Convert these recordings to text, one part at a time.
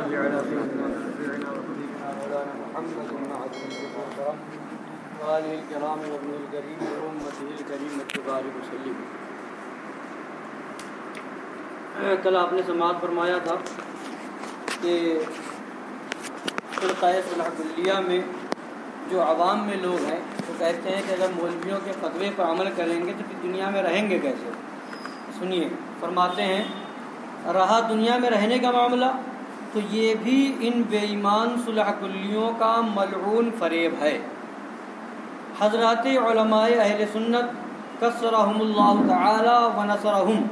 صل على سيدنا ونبينا وحبيبنا مولانا محمد وآله الكرام وابنه الكريم وأمته الكريمة وبارك وسلم. کل آپ نے سماعت فرمایا تھا کہ فرقہ صلح کلیہ میں جو عوام میں لوگ ہیں وہ کہتے ہیں کہ اگر مولویوں کے فتوے پر عمل کریں گے تو پھر دنیا میں رہیں گے کیسے. سنیے، فرماتے ہیں رہا دنیا میں رہنے کا معاملہ تو یہ بھی ان بے ایمان صلح کلیوں کا ملعون فریب ہے. حضرات علماء اہل سنت کثرہم اللہ تعالی ونصرہم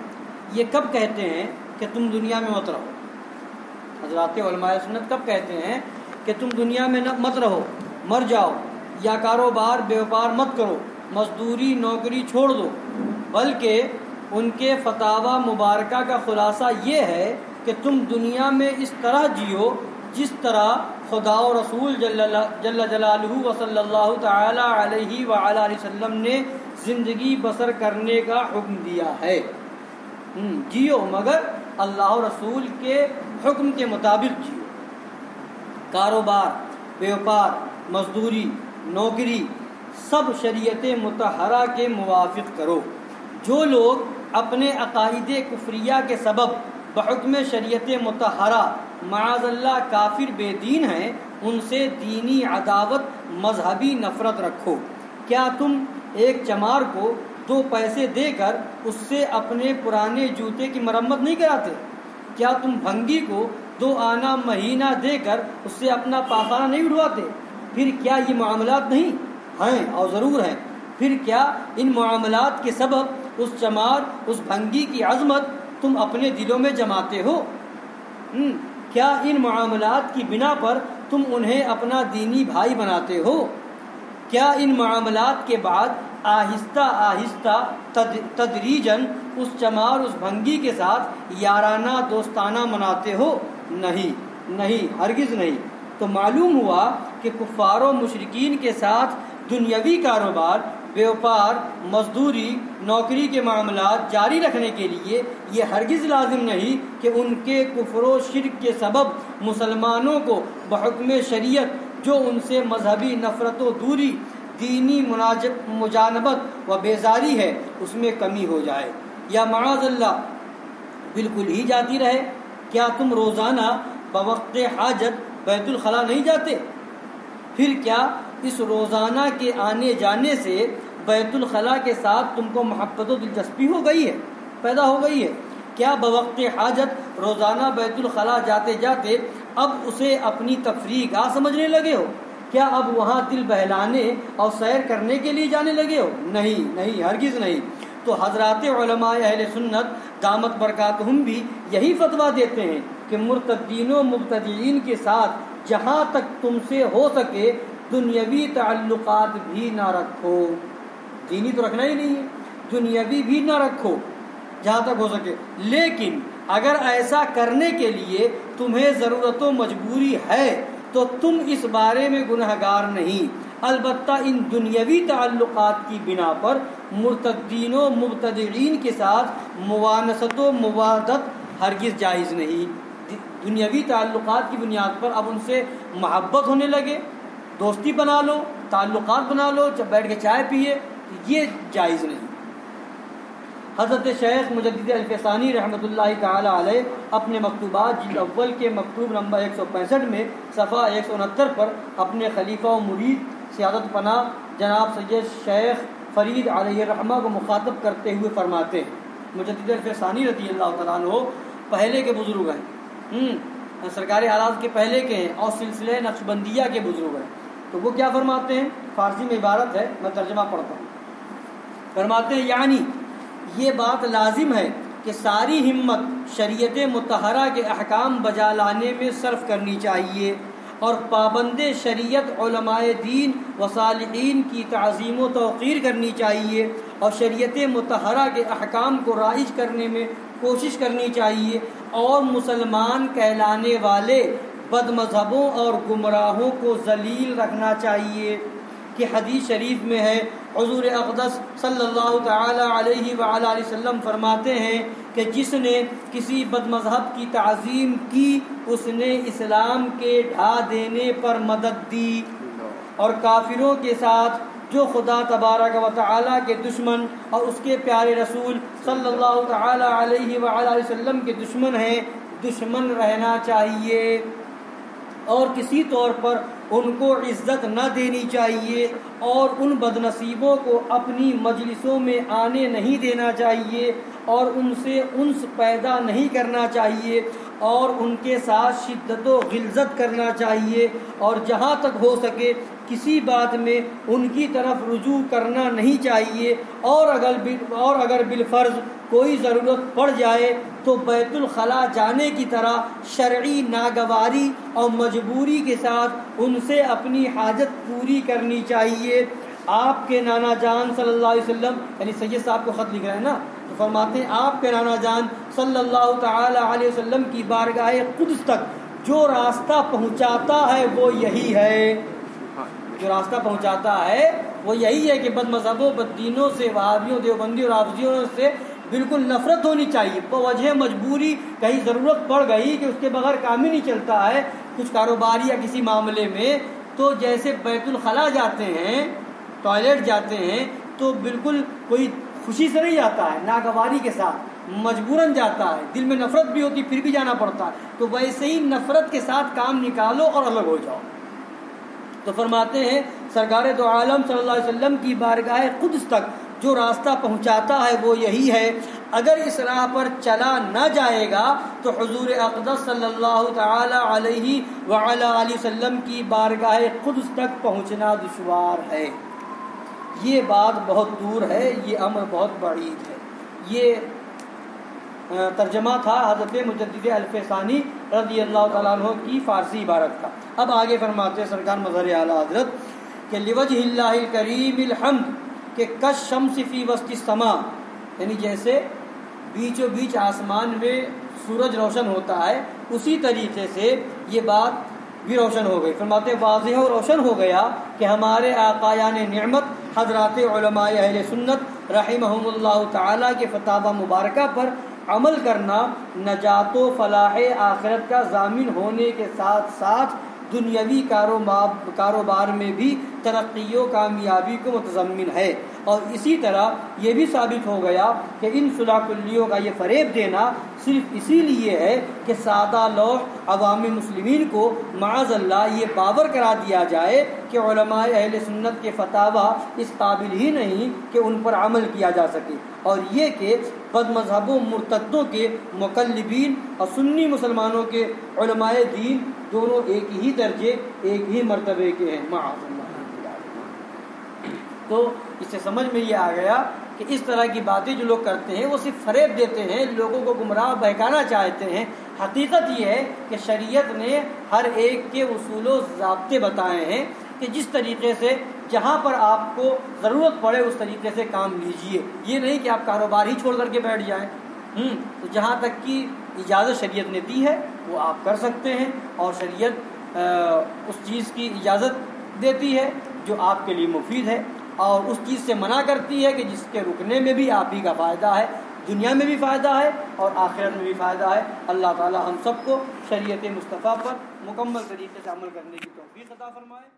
یہ کب کہتے ہیں کہ تم دنیا میں مت رہو؟ حضرات علماء سنت کب کہتے ہیں کہ تم دنیا میں مت رہو، مر جاؤ، یا کاروبار بیوپار مت کرو، مزدوری نوکری چھوڑ دو، بلکہ ان کے فتاوی مبارکہ کا خلاصہ یہ ہے کہ تم دنیا میں اس طرح جیو جس طرح خدا و رسول جل جلالہ و صلی اللہ تعالی علیہ وآلہ وسلم نے زندگی بسر کرنے کا حکم دیا ہے. جیو مگر اللہ و رسول کے حکم کے مطابق جیو. کاروبار بیوپار مزدوری نوکری سب شریعت مطہرہ کے موافق کرو. جو لوگ اپنے عقائد کفریہ کے سبب بحکم شریعت مطہرہ معاذ اللہ کافر بے دین ہیں ان سے دینی عداوت مذہبی نفرت رکھو. کیا تم ایک چمار کو 2 پیسے دے کر اس سے اپنے پرانے جوتے کی مرمت نہیں کراتے؟ کیا تم بھنگی کو 2 آنا مہینہ دے کر اس سے اپنا پاخانہ نہیں اڑواتے؟ پھر کیا یہ معاملات نہیں ہیں؟ اور ضرور ہیں. پھر کیا ان معاملات کے سبب اس چمار اس بھنگی کی عظمت تم اپنے دلوں میں جماتے ہو؟ کیا ان معاملات کی بنا پر تم انہیں اپنا دینی بھائی بناتے ہو؟ کیا ان معاملات کے بعد آہستہ آہستہ تدریجاً اس چمار اس بھنگی کے ساتھ یارانہ دوستانہ مناتے ہو؟ نہیں، ہرگز نہیں. تو معلوم ہوا کہ کفار و مشرکین کے ساتھ دنیاوی کاروبار بیوپار مزدوری نوکری کے معاملات جاری رکھنے کے لیے یہ ہرگز لازم نہیں کہ ان کے کفر و شرک کے سبب مسلمانوں کو بحکم شریعت جو ان سے مذہبی نفرت و دوری دینی مجانبت و بیزاری ہے اس میں کمی ہو جائے یا معاذ اللہ بالکل ہی جاتی رہے. کیا تم روزانہ بوقت حاجت بیت الخلاء نہیں جاتے؟ پھر کیا اس روزانہ کے آنے جانے سے بیت الخلاء کے ساتھ تم کو محبت و دلچسپی پیدا ہو گئی ہے؟ کیا بوقت حاجت روزانہ بیت الخلاء جاتے جاتے اب اسے اپنی تفریح گاہ سمجھنے لگے ہو؟ کیا اب وہاں دل بہلانے اور سیر کرنے کے لیے جانے لگے ہو؟ نہیں، ہرگز نہیں. تو حضرات علماء اہل سنت دامت برکاتہم بھی یہی فتویٰ دیتے ہیں کہ مرتدین و مبتدعین کے ساتھ جہاں تک تم سے ہو سکے دنیاوی تعلقات بھی نہ رکھو. دینی تو رکھنا ہی نہیں ہے، دنیاوی بھی نہ رکھو جہاں تک ہو سکے. لیکن اگر ایسا کرنے کے لیے تمہیں ضرورت و مجبوری ہے تو تم اس بارے میں گنہگار نہیں. البتہ ان دنیاوی تعلقات کی بنا پر مرتدین و مبتدعین کے ساتھ موانست و موادت ہرگز جائز نہیں. دنیاوی تعلقات کی بنیاد پر اب ان سے محبت ہونے لگے، دوستی بنا لو، تعلقات بنا لو، جب بیٹھ کے چائے پیے، یہ جائز نہیں. حضرت شیخ مجدد الفسانی رحمۃ اللہ تعالی علیہ اپنے مکتوبات جلد اول کے مکتوب نمبر 165 میں صفحہ 169 پر اپنے خلیفہ و مرید سعادت پناہ جناب سید شیخ فرید علیہ الرحمہ کو مخاطب کرتے ہوئے فرماتے ہیں. مجدد الفسانی رضی اللہ تعالیٰ عنہ پہلے کے بزرگ ہیں، سرکار اعراض کے پہلے کے ہیں اور سلسلہ نقشبندیہ کے بزرگ ہیں. تو وہ کیا فرماتے ہیں؟ فارسی میں عبارت ہے، میں ترجمہ پڑھتا ہوں. فرماتے ہیں یعنی یہ بات لازم ہے کہ ساری ہمت شریعت مطہرہ کے احکام بجا لانے میں صرف کرنی چاہیے اور پابند شریعت علماء دین و صالحین کی تعظیم و توقیر کرنی چاہیے اور شریعت مطہرہ کے احکام کو رائج کرنے میں کوشش کرنی چاہیے اور مسلمان کہلانے والے بد مذہبوں اور گمراہوں کو ذلیل رکھنا چاہیے کہ حدیث شریف میں ہے حضور اقدس صلی اللہ تعالی علیہ وآلہ وسلم فرماتے ہیں کہ جس نے کسی بد مذہب کی تعظیم کی اس نے اسلام کے ڈھا دینے پر مدد دی، اور کافروں کے ساتھ جو خدا تبارک و تعالیٰ کے دشمن اور اس کے پیارے رسول صلی اللہ تعالی علیہ وآلہ وسلم کے دشمن ہیں، دشمن رہنا چاہیے، اور کسی طور پر ان کو عزت نہ دینی چاہیے، اور ان بد نصیبوں کو اپنی مجلسوں میں آنے نہیں دینا چاہیے، اور ان سے انس پیدا نہیں کرنا چاہیے، اور ان کے ساتھ شدت و غلظت کرنا چاہیے، اور جہاں تک ہو سکے کسی بات میں ان کی طرف رجوع کرنا نہیں چاہیے، اور اگر بالفرض کوئی ضرورت پڑ جائے تو بیت الخلاء جانے کی طرح شرعی ناگواری اور مجبوری کے ساتھ ان سے اپنی حاجت پوری کرنی چاہیے۔ آپ کے نانا جان صلی اللہ علیہ وسلم، یعنی سید صاحب کو خط لکھ رہے ہیں نا، تو فرماتے ہیں آپ کے نانا جان صلی اللہ تعالی علیہ وسلم کی بارگاہ قدس تک جو راستہ پہنچاتا ہے وہ یہی ہے، جو راستہ پہنچاتا ہے وہ یہی ہے کہ بد مذہبوں، بد دینوں سے، وہابیوں، دیوبندیوں، رافضیوں سے بالکل نفرت ہونی چاہیے۔ بوجہ مجبوری کہیں ضرورت پڑ گئی کہ اس کے بغیر کام ہی نہیں چلتا ہے کچھ کاروباری یا کسی معاملے میں، تو جیسے بیت الخلاء جاتے ہیں، ٹوائلٹ جاتے ہیں، تو بالکل کوئی خوشی سے نہیں جاتا ہے، ناگواری کے ساتھ مجبوراً جاتا ہے، دل میں نفرت بھی ہوتی پھر بھی جانا پڑتا ہے، تو ویسے ہی نفرت کے ساتھ کام نکالو اور الگ ہو جاؤ۔ تو فرماتے ہیں سرکار دو عالم صلی اللہ علیہ وسلم کی بارگاہ قدس تک جو راستہ پہنچاتا ہے وہ یہی ہے، اگر اس راہ پر چلا نہ جائے گا تو حضور اقدس صلی اللہ تعالی علیہ وعلی آلہ وسلم کی بارگاہ قدس تک پہنچنا دشوار ہے۔ یہ بات بہت دور ہے، یہ امر بہت بعید ہے۔ یہ ترجمہ تھا حضرت مجدد الفسانی رضی اللہ تعالیٰ عنہ کی فارسی عبارت کا۔ اب آگے فرماتے ہیں سرکار مظہر اعلیٰ حضرت کہ لوجہ اللہ الکریم الحمد کہ کش شمس فی وسط السماء، یعنی جیسے بیچوں بیچ آسمان میں سورج روشن ہوتا ہے اسی طریقے سے یہ بات بھی روشن ہو گئی۔ فرماتے واضح و روشن ہو گیا کہ ہمارے آقایان نعمت حضرات علماء اہل سنت رحمہم اللہ تعالیٰ کے فتاوی مبارکہ پر عمل کرنا نجات و فلاح آخرت کا ضامن ہونے کے ساتھ ساتھ دنیاوی کاروبار میں بھی ترقی و کامیابی کو متضمن ہے، اور اسی طرح یہ بھی ثابت ہو گیا کہ ان صلح کلیوں کا یہ فریب دینا صرف اسی لیے ہے کہ سادہ لوح عوام مسلمین کو معاذ اللہ یہ باور کرا دیا جائے کہ علماء اہل سنت کے فتاوی اس قابل ہی نہیں کہ ان پر عمل کیا جا سکے، اور یہ کہ بد مذہبوں مرتدوں کے مقلبین اور سنی مسلمانوں کے علماء دین دونوں ایک ہی درجے، ایک ہی مرتبے کے ہیں معاذ اللہ۔ تو اس سے سمجھ میں یہ آ گیا کہ اس طرح کی باتیں جو لوگ کرتے ہیں وہ صرف فریب دیتے ہیں، لوگوں کو گمراہ بہکانا چاہتے ہیں۔ حقیقت یہ ہے کہ شریعت نے ہر ایک کے اصول و ضابطے بتائے ہیں کہ جس طریقے سے جہاں پر آپ کو ضرورت پڑے اس طریقے سے کام لیجئے، یہ نہیں کہ آپ کاروبار ہی چھوڑ کر کے بیٹھ جائیں۔ تو جہاں تک کی اجازت شریعت نے دی ہے وہ آپ کر سکتے ہیں، اور شریعت اس چیز کی اجازت دیتی ہے جو آپ کے لیے مفید ہے، اور اس چیز سے منع کرتی ہے کہ جس کے رکنے میں بھی آپ ہی کا فائدہ ہے، دنیا میں بھی فائدہ ہے اور آخرت میں بھی فائدہ ہے۔ اللہ تعالی ہم سب کو شریعت مصطفیٰ پر مکمل طریقے سے عمل کرنے کی توفیق عطا فرمائے۔